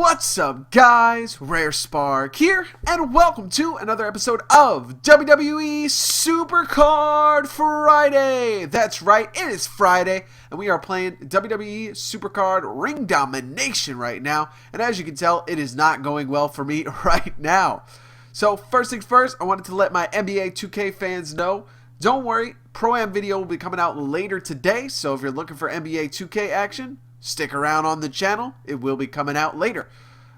What's up, guys? Rare Spark here, and welcome to another episode of WWE Supercard Friday. That's right, it is Friday, and we are playing WWE Supercard Ring Domination right now. And as you can tell, it is not going well for me right now. So first things first, I wanted to let my NBA 2K fans know, don't worry, ProAm video will be coming out later today. So if you're looking for NBA 2K action, stick around on the channel. It will be coming out later.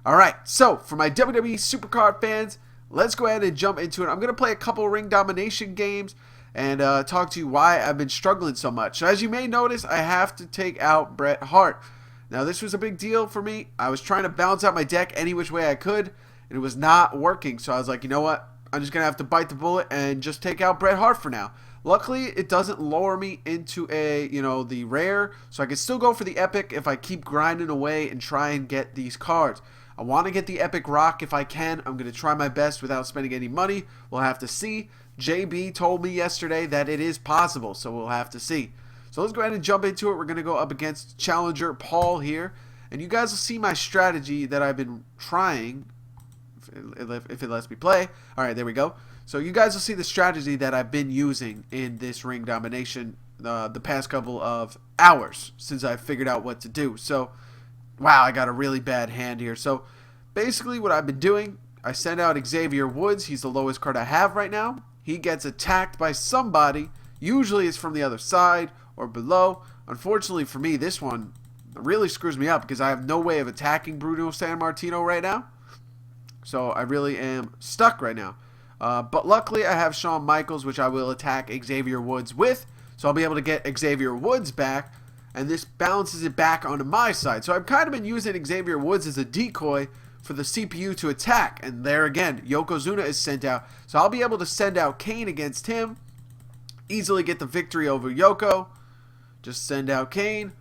Alright, so for my WWE Supercard fans, let's go ahead and jump into it. I'm going to play a couple Ring Domination games and talk to you why I've been struggling so much. So as you may notice, I have to take out Bret Hart. Now this was a big deal for me. I was trying to balance out my deck any which way I could, and it was not working. So I was like, you know what? I'm just going to have to bite the bullet and just take out Bret Hart for now. Luckily, it doesn't lower me into the rare, so I can still go for the epic if I keep grinding away and try and get these cards. I want to get the epic rock if I can. I'm going to try my best without spending any money. We'll have to see. JB told me yesterday that it is possible, so we'll have to see. So let's go ahead and jump into it. We're going to go up against Challenger Paul here, and you guys will see my strategy that I've been trying, if it lets me play. Alright, there we go. So you guys will see the strategy that I've been using in this Ring Domination the past couple of hours since I figured out what to do. So, wow, I got a really bad hand here. So, basically what I've been doing, I send out Xavier Woods. He's the lowest card I have right now. He gets attacked by somebody. Usually it's from the other side or below. Unfortunately for me, this one really screws me up because I have no way of attacking Bruno Sammartino right now. So, I really am stuck right now. But luckily I have Shawn Michaels, which I will attack Xavier Woods with, so I'll be able to get Xavier Woods back, and this balances it back onto my side. So I've kind of been using Xavier Woods as a decoy for the CPU to attack, and there again, Yokozuna is sent out. So I'll be able to send out Kane against him, easily get the victory over Yoko. Just send out Kane.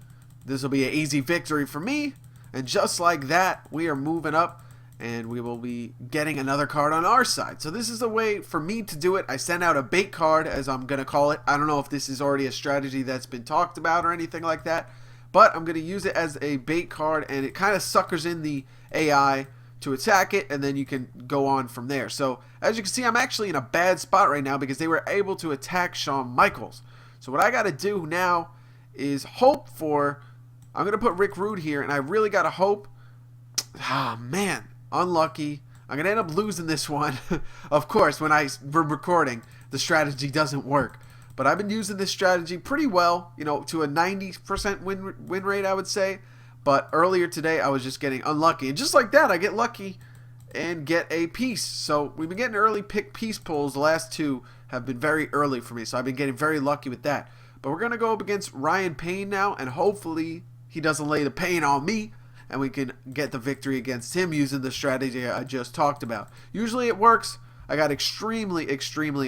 This will be an easy victory for me, and just like that, we are moving up. And we will be getting another card on our side. So this is the way for me to do it. I send out a bait card, as I'm going to call it. I don't know if this is already a strategy that's been talked about or anything like that. But I'm going to use it as a bait card, and it kind of suckers in the AI to attack it, and then you can go on from there. So as you can see, I'm actually in a bad spot right now because they were able to attack Shawn Michaels. So what I got to do now is hope for... I'm going to put Rick Rude here, and I really got to hope... Ah, man. Unlucky. I'm going to end up losing this one. Of course, when I'm recording, the strategy doesn't work. But I've been using this strategy pretty well, to a 90% win rate, I would say. But earlier today, I was just getting unlucky. And just like that, I get lucky and get a piece. So we've been getting early pick piece pulls. The last two have been very early for me. So I've been getting very lucky with that. But we're going to go up against Ryan Payne now. And hopefully, he doesn't lay the pain on me. And we can get the victory against him using the strategy I just talked about. Usually it works. I got extremely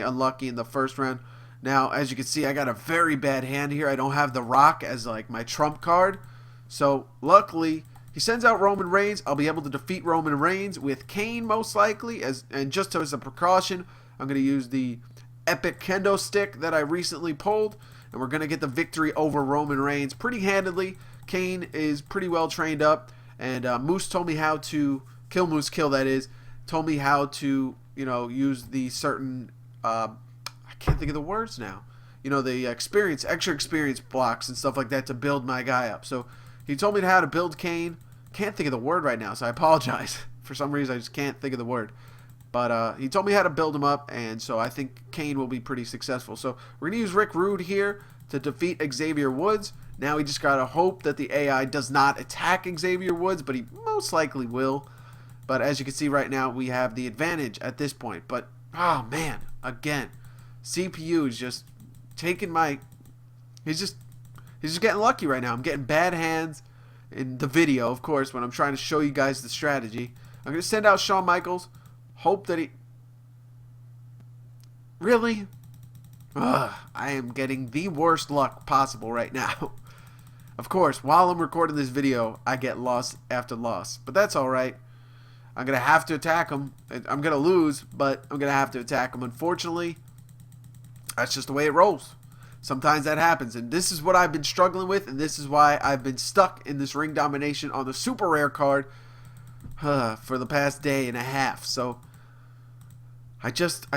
unlucky in the first round. Now, as you can see, I got a very bad hand here. I don't have the Rock as like my trump card. So, luckily, he sends out Roman Reigns. I'll be able to defeat Roman Reigns with Kane most likely. And just as a precaution, I'm going to use the Epic Kendo Stick that I recently pulled. And we're going to get the victory over Roman Reigns pretty handedly. Kane is pretty well trained up, and Moose told me how to kill Moose Kill. That is, told me how to use the certain I can't think of the words now. The extra experience blocks and stuff like that to build my guy up. So he told me how to build Kane. Can't think of the word right now, so I apologize. For some reason, I just can't think of the word. But he told me how to build him up, and so I think Kane will be pretty successful. So we're gonna use Rick Rude here to defeat Xavier Woods. Now we just gotta hope that the AI does not attack Xavier Woods, but he most likely will. But as you can see right now, we have the advantage at this point. But, oh man, again, CPU is just taking my... He's just getting lucky right now. I'm getting bad hands in the video, of course, when I'm trying to show you guys the strategy. I'm gonna send out Shawn Michaels. Hope that he... Really? Ugh, I am getting the worst luck possible right now. Of course, while I'm recording this video, I get loss after loss. But that's alright. I'm going to have to attack him. I'm going to lose, but I'm going to have to attack him. Unfortunately, that's just the way it rolls. Sometimes that happens. And this is what I've been struggling with, and this is why I've been stuck in this Ring Domination on the super rare card. for the past day and a half. So I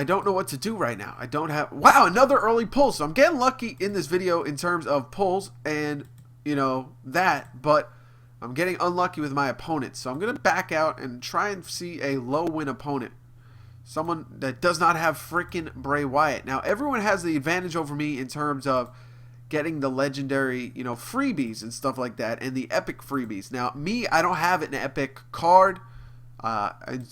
don't know what to do right now. I don't have... Wow, another early pull. So I'm getting lucky in this video in terms of pulls and, that. But I'm getting unlucky with my opponent. So I'm going to back out and try and see a low win opponent. Someone that does not have freaking Bray Wyatt. Now, everyone has the advantage over me in terms of getting the legendary, freebies and stuff like that, and the epic freebies. Now, me, I don't have an epic card,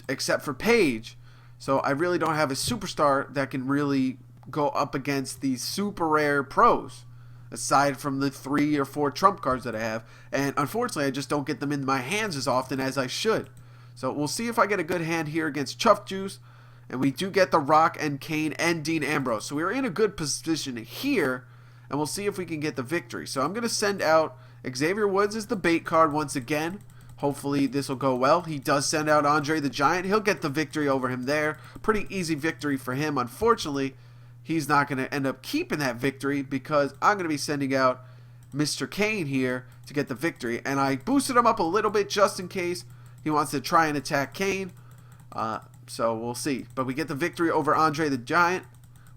except for Paige. So I really don't have a superstar that can really go up against these super rare pros, aside from the 3 or 4 trump cards that I have. And unfortunately, I just don't get them in my hands as often as I should. So we'll see if I get a good hand here against Chuff Juice. And we do get The Rock and Kane and Dean Ambrose. So we're in a good position here. And we'll see if we can get the victory. So I'm going to send out Xavier Woods as the bait card once again. Hopefully this will go well. He does send out Andre the Giant. He'll get the victory over him there. Pretty easy victory for him. Unfortunately, he's not going to end up keeping that victory because I'm going to be sending out Mr. Kane here to get the victory. And I boosted him up a little bit just in case he wants to try and attack Kane. So we'll see. But we get the victory over Andre the Giant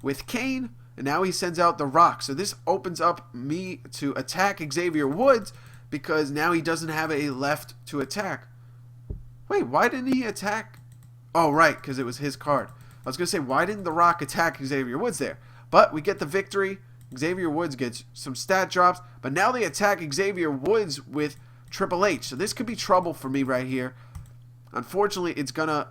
with Kane. And now he sends out The Rock. So this opens up me to attack Xavier Woods because now he doesn't have a left to attack. Wait, why didn't he attack? Oh, right, because it was his card. I was going to say, why didn't The Rock attack Xavier Woods there? But we get the victory. Xavier Woods gets some stat drops. But now they attack Xavier Woods with Triple H. So this could be trouble for me right here. Unfortunately, it's going to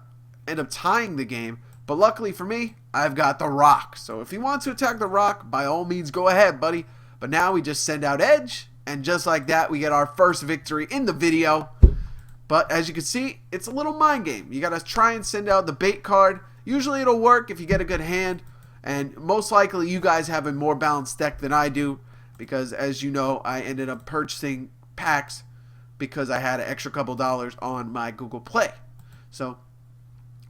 end up tying the game. But luckily for me, I've got The Rock. So if he wants to attack The Rock, by all means, go ahead, buddy. But now we just send out Edge. And just like that, we get our first victory in the video. But as you can see, it's a little mind game. You got to try and send out the bait card. Usually it'll work if you get a good hand. And most likely you guys have a more balanced deck than I do. Because as you know, I ended up purchasing packs because I had an extra couple dollars on my Google Play. So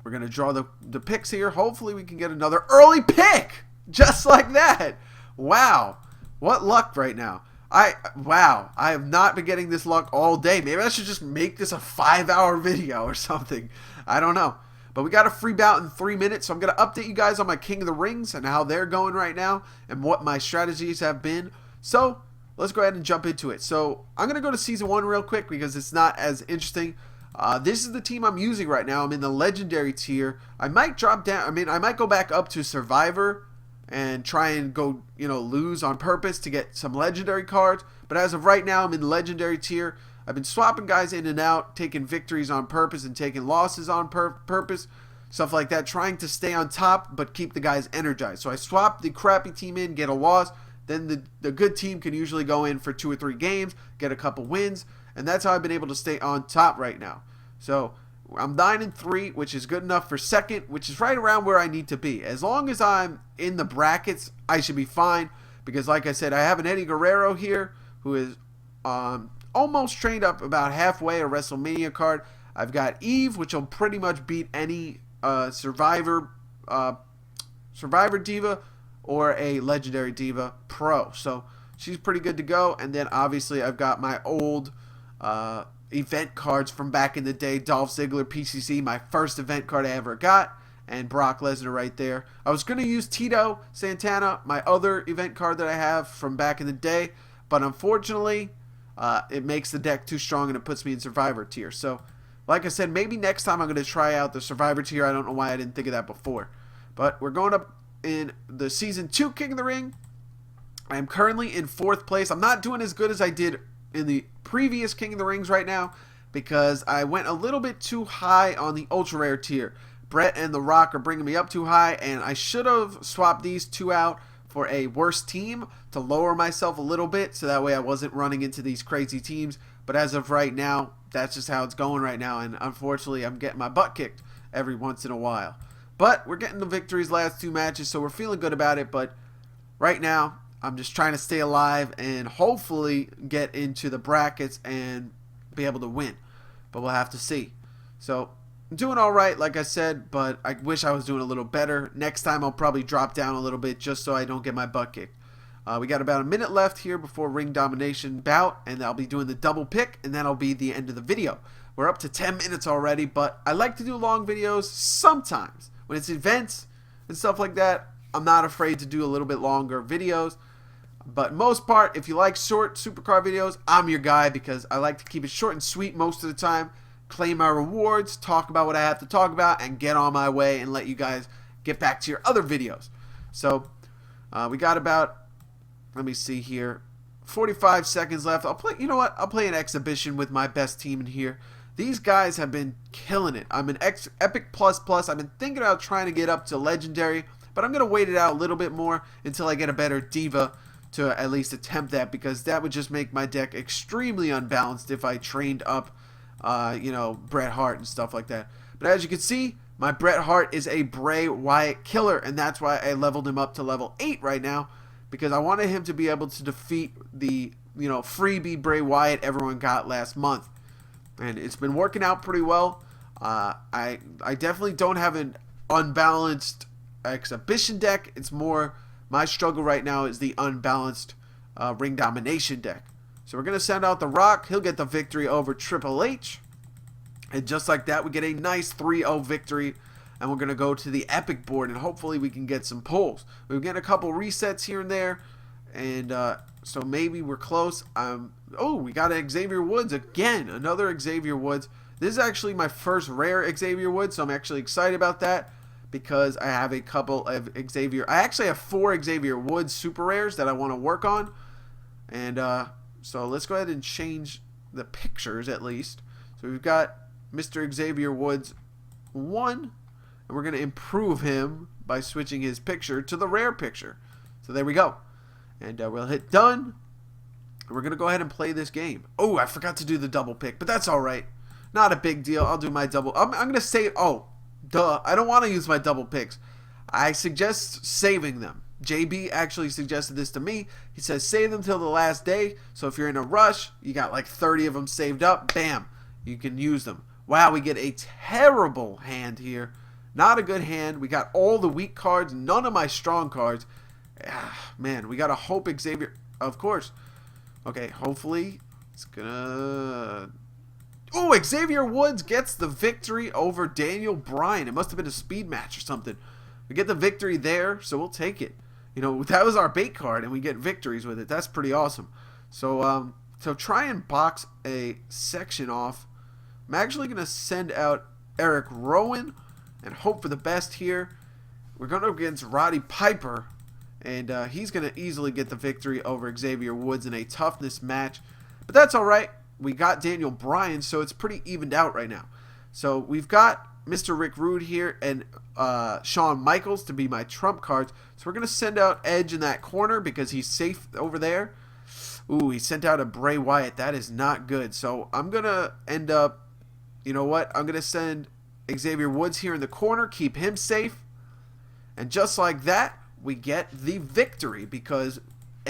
we're going to draw the picks here. Hopefully we can get another early pick. Just like that. Wow. What luck right now. Wow. I have not been getting this luck all day. Maybe I should just make this a 5-hour video or something. I don't know. But we got a free bout in 3 minutes. So I'm going to update you guys on my King of the Rings and how they're going right now. And what my strategies have been. So let's go ahead and jump into it. So I'm going to go to Season 1 real quick because it's not as interesting. This is the team I'm using right now. I'm in the legendary tier. I might drop down. I might go back up to Survivor and try and go, lose on purpose to get some legendary cards. But as of right now, I'm in the legendary tier. I've been swapping guys in and out, taking victories on purpose and taking losses on purpose. Stuff like that, trying to stay on top but keep the guys energized. So I swap the crappy team in, get a loss. Then the good team can usually go in for 2 or 3 games, get a couple wins. And that's how I've been able to stay on top right now. So I'm 9-3, which is good enough for second, which is right around where I need to be. As long as I'm in the brackets, I should be fine. Because like I said, I have an Eddie Guerrero here who is almost trained up about halfway a WrestleMania card. I've got Eve, which will pretty much beat any Survivor Diva or a Legendary Diva Pro. So she's pretty good to go. And then obviously I've got my old event cards from back in the day. Dolph Ziggler, PCC, my first event card I ever got. And Brock Lesnar right there. I was going to use Tito Santana, my other event card that I have from back in the day. But unfortunately, it makes the deck too strong and it puts me in Survivor tier. So, like I said, maybe next time I'm going to try out the Survivor tier. I don't know why I didn't think of that before. But we're going up in the Season 2 King of the Ring. I am currently in 4th place. I'm not doing as good as I did in the previous King of the Rings right now because I went a little bit too high on the ultra rare tier. Brett and The Rock are bringing me up too high, and I should have swapped these 2 out for a worse team to lower myself a little bit so that way I wasn't running into these crazy teams. But as of right now, that's just how it's going right now, and unfortunately I'm getting my butt kicked every once in a while. But we're getting the victories last 2 matches, so we're feeling good about it. But right now I'm just trying to stay alive and hopefully get into the brackets and be able to win. But we'll have to see. So I'm doing all right, like I said, but I wish I was doing a little better. Next time I'll probably drop down a little bit just so I don't get my butt kicked. We got about a minute left here before Ring Domination bout, and I'll be doing the double pick, and that'll be the end of the video. We're up to 10 minutes already, but I like to do long videos sometimes. When it's events and stuff like that, I'm not afraid to do a little bit longer videos. But most part, if you like short Supercard videos, I'm your guy because I like to keep it short and sweet most of the time. Claim my rewards, talk about what I have to talk about, and get on my way and let you guys get back to your other videos. So, we got about, let me see here, 45 seconds left. I'll play, you know what? I'll play an exhibition with my best team in here. These guys have been killing it. I'm an Epic Plus Plus. I've been thinking about trying to get up to Legendary, but I'm going to wait it out a little bit more until I get a better Diva to at least attempt that, because that would just make my deck extremely unbalanced if I trained up, you know, Bret Hart and stuff like that. But as you can see, my Bret Hart is a Bray Wyatt killer, and that's why I leveled him up to level 8 right now, because I wanted him to be able to defeat the, you know, freebie Bray Wyatt everyone got last month. And it's been working out pretty well. I definitely don't have an unbalanced exhibition deck. It's more, my struggle right now is the unbalanced Ring Domination deck. So we're going to send out The Rock. He'll get the victory over Triple H. And just like that, we get a nice 3-0 victory. And we're going to go to the Epic board, and hopefully we can get some pulls. We've got a couple resets here and there. And so maybe we're close. Oh, we got an Xavier Woods again. Another Xavier Woods. This is actually my first rare Xavier Woods, so I'm actually excited about that because I have a couple of Xavier. I actually have 4 Xavier Woods super rares that I want to work on. And so let's go ahead and change the pictures at least. So we've got Mr. Xavier Woods 1, and we're going to improve him by switching his picture to the rare picture. So there we go. And we'll hit done. We're going to go ahead and play this game. Oh, I forgot to do the double pick, but that's all right. Not a big deal. I'll do my double. I'm going to say, oh, duh. I don't want to use my double picks. I suggest saving them. JB actually suggested this to me. He says save them till the last day. So if you're in a rush, you got like 30 of them saved up. Bam. You can use them. Wow, we get a terrible hand here. Not a good hand. We got all the weak cards, none of my strong cards. Man, we gotta hope Xavier, of course. Okay, hopefully it's gonna. Oh, Xavier Woods gets the victory over Daniel Bryan. It must have been a speed match or something. We get the victory there, so we'll take it. You know, that was our bait card, and we get victories with it. That's pretty awesome. So, so try and box a section off. I'm actually gonna send out Eric Rowan and hope for the best here. We're going up against Roddy Piper. And he's going to easily get the victory over Xavier Woods in a toughness match. But that's all right. We got Daniel Bryan, so it's pretty evened out right now. So we've got Mr. Rick Rude here and Shawn Michaels to be my trump cards. So we're going to send out Edge in that corner because he's safe over there. Ooh, he sent out a Bray Wyatt. That is not good. So I'm going to end up, you know what? I'm going to send Xavier Woods here in the corner, keep him safe. And just like that, we get the victory because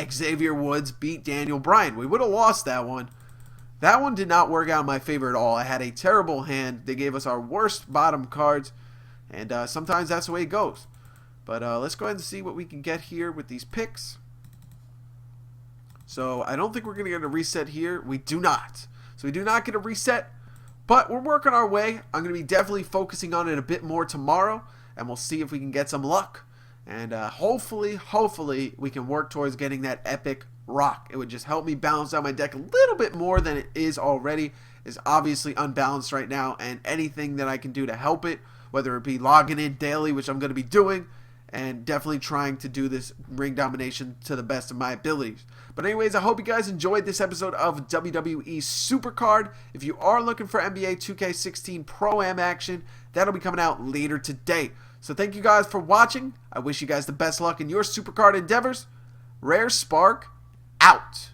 Xavier Woods beat Daniel Bryan. We would have lost that one. That one did not work out in my favor at all. I had a terrible hand. They gave us our worst bottom cards, and sometimes that's the way it goes. But let's go ahead and see what we can get here with these picks. So I don't think we're going to get a reset here. We do not. So we do not get a reset, but we're working our way. I'm going to be definitely focusing on it a bit more tomorrow, and we'll see if we can get some luck. And hopefully we can work towards getting that epic rock. It would just help me balance out my deck a little bit more than it is already. It's obviously unbalanced right now, and anything that I can do to help it, whether it be logging in daily, which I'm going to be doing, and definitely trying to do this Ring Domination to the best of my abilities. But anyways, I hope you guys enjoyed this episode of WWE Supercard. If you are looking for NBA 2K16 Pro-Am action, that'll be coming out later today. So thank you guys for watching. I wish you guys the best luck in your Supercard endeavors. Rare Spark, out.